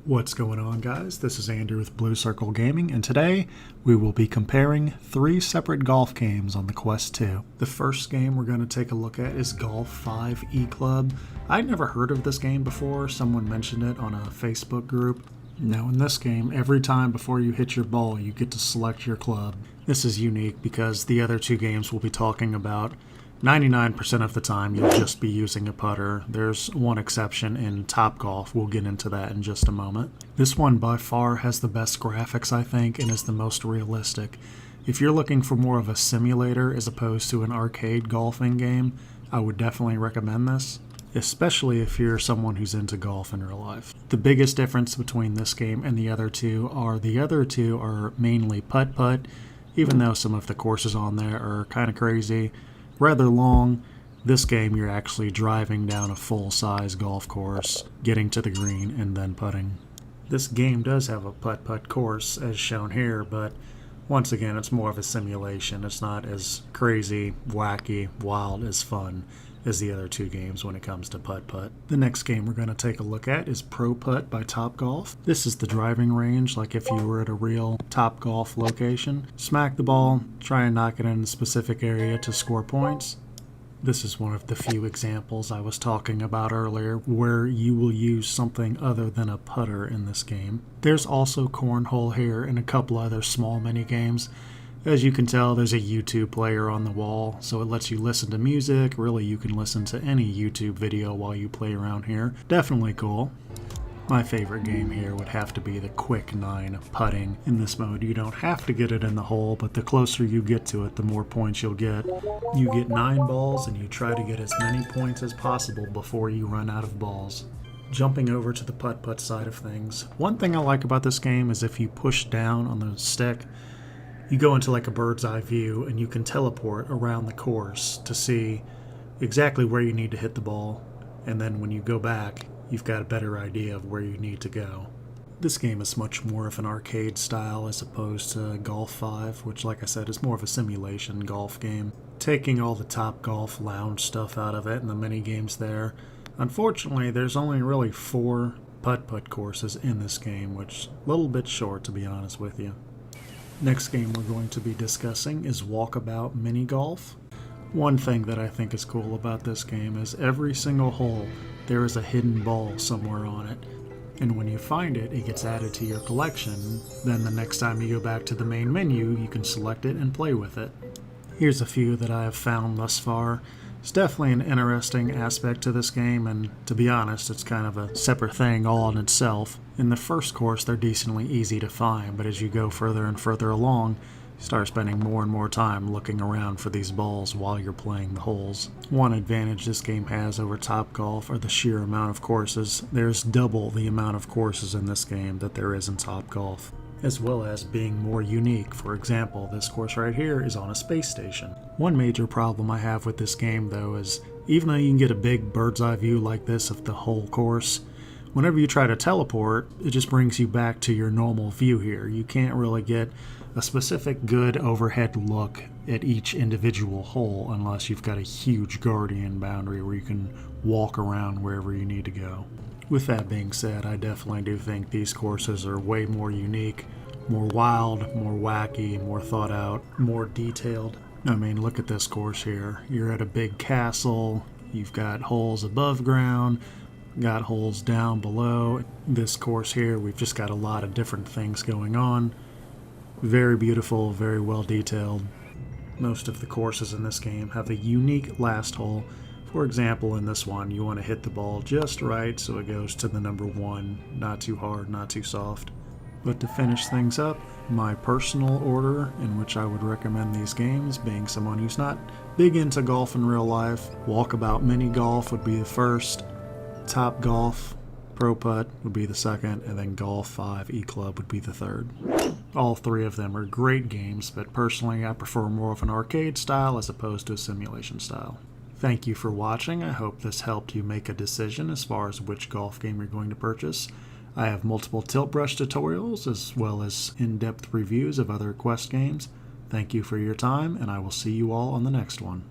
What's going on, guys? This is Andrew with Blue Circle Gaming, and today we will be comparing 3 separate golf games on the Quest 2. The first game we're going to take a look at is Golf 5 E-Club. I'd never heard of this game before. Someone mentioned it on a Facebook group. Now in this game, every time before you hit your ball, you get to select your club. This is unique because the other 2 games we'll be talking about 99% of the time you'll just be using a putter. There's one exception in Top Golf. We'll get into that in just a moment. This one by far has the best graphics, I think, and is the most realistic. If you're looking for more of a simulator as opposed to an arcade golfing game, I would definitely recommend this, especially if you're someone who's into golf in real life. The biggest difference between this game and the other two are mainly Putt-Putt, even though some of the courses on there are kind of crazy. Rather long. This game you're actually driving down a full-size golf course, getting to the green, and then putting. This game does have a putt-putt course as shown here, but once again it's more of a simulation. It's not as crazy, wacky, wild as fun as the other 2 games when it comes to putt-putt. The next game we're going to take a look at is Pro Putt by Top Golf. This is the driving range, like if you were at a real Top Golf location. Smack the ball, try and knock it in a specific area to score points. This is one of the few examples I was talking about earlier where you will use something other than a putter in this game. There's also cornhole here and a couple other small mini games. As you can tell, there's a YouTube player on the wall, so it lets you listen to music. Really, you can listen to any YouTube video while you play around here. Definitely cool. My favorite game here would have to be the Quick 9 putting. In this mode, you don't have to get it in the hole, but the closer you get to it, the more points you'll get. You get 9 balls, and you try to get as many points as possible before you run out of balls. Jumping over to the putt-putt side of things, one thing I like about this game is if you push down on the stick, you go into like a bird's eye view and you can teleport around the course to see exactly where you need to hit the ball, and then when you go back, you've got a better idea of where you need to go. This game is much more of an arcade style as opposed to Golf 5, which, like I said, is more of a simulation golf game. Taking all the Top Golf lounge stuff out of it and the mini games there, unfortunately there's only really 4 putt-putt courses in this game, which is a little bit short, to be honest with you. Next game we're going to be discussing is Walkabout Mini Golf. One thing that I think is cool about this game is every single hole there is a hidden ball somewhere on it, and when you find it, it gets added to your collection. Then the next time you go back to the main menu, you can select it and play with it. Here's a few that I have found thus far. It's definitely an interesting aspect to this game, and to be honest, it's kind of a separate thing all in itself. In the first course, they're decently easy to find, but as you go further and further along, you start spending more and more time looking around for these balls while you're playing the holes. One advantage this game has over Top Golf are the sheer amount of courses. There's double the amount of courses in this game that there is in Top Golf, as well as being more unique. For example, this course right here is on a space station. One major problem I have with this game, though, is even though you can get a big bird's eye view like this of the whole course, whenever you try to teleport, it just brings you back to your normal view here. You can't really get a specific good overhead look at each individual hole unless you've got a huge guardian boundary where you can walk around wherever you need to go. With that being said, I definitely do think these courses are way more unique, more wild, more wacky, more thought out, more detailed. I mean, look at this course here. You're at a big castle, you've got holes above ground, got holes down below. This course here, we've just got a lot of different things going on. Very beautiful, very well detailed. Most of the courses in this game have a unique last hole. For example, in this one, you want to hit the ball just right so it goes to the number 1, not too hard, not too soft. But to finish things up, my personal order in which I would recommend these games, being someone who's not big into golf in real life, Walkabout Mini Golf would be the first, Top Golf, Pro Putt would be the second, and then Golf 5 E-Club would be the third. All 3 of them are great games, but personally I prefer more of an arcade style as opposed to a simulation style. Thank you for watching. I hope this helped you make a decision as far as which golf game you're going to purchase. I have multiple tilt brush tutorials as well as in-depth reviews of other Quest games. Thank you for your time, and I will see you all on the next one.